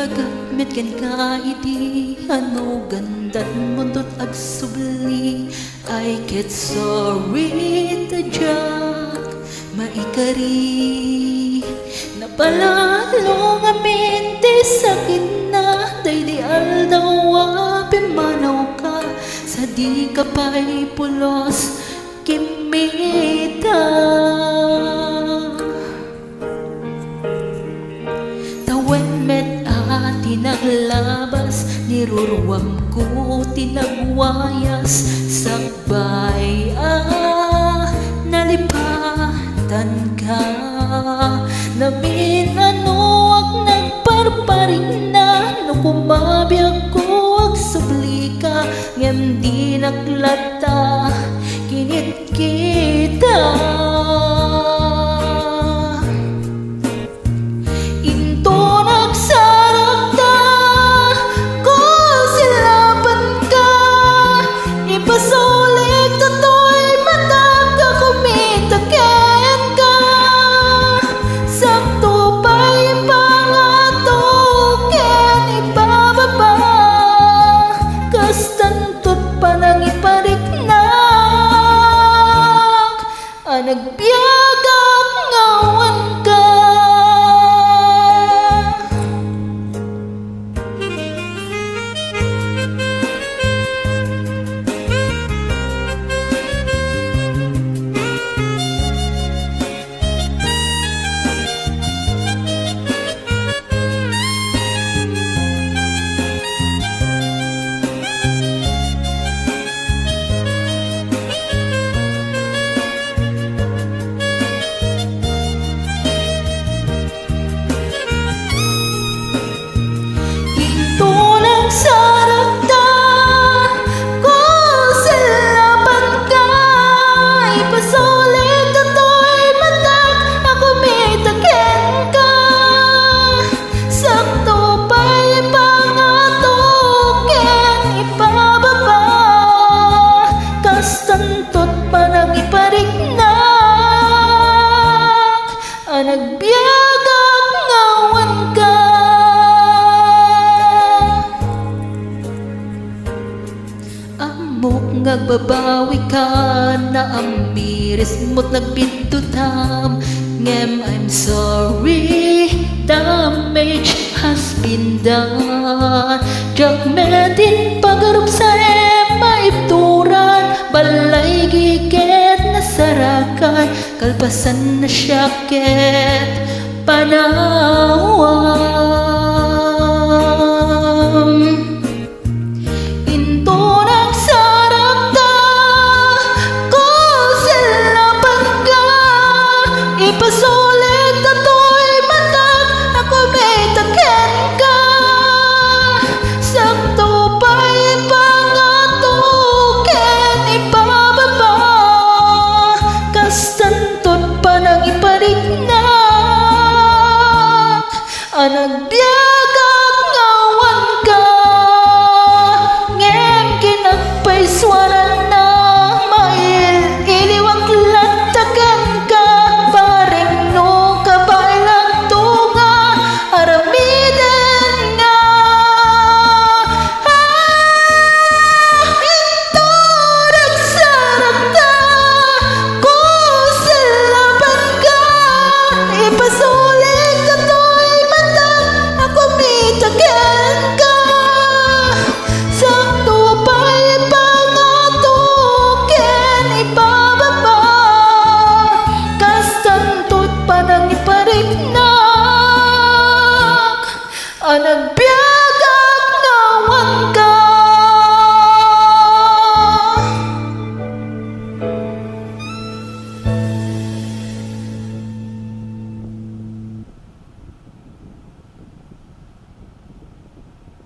Nagamit kan kaidi ano gandan mundot ag subli. I get sorry tajak maikari. Napalalo nga mente sakit na daydi aldaw pimanaw ka sa di ka pa'y pulos kimita. Tawen met tinaglabas niruruwam ko tinagwayas sakbay nalipatan ka namin ano ak nagparparing na no kumabiyag ko ag subli ka ngem di naglata kinit kita. Nagbiagak ngawan ka. Nagbiagak ngawan ka. Amok ngagbabawi ka na amiris mo't nagpintutam ngem I'm sorry damage has been done. Jak medin pagarup sa maipturan balay giket na sarakan kalpasan na syaket panawam. Into nagsarap ka ko silapan ka ipasulit na to'y matag ako may taken ka sakto pa'y pangatuken ipababa kastantot pa nang iparignak nagbiya.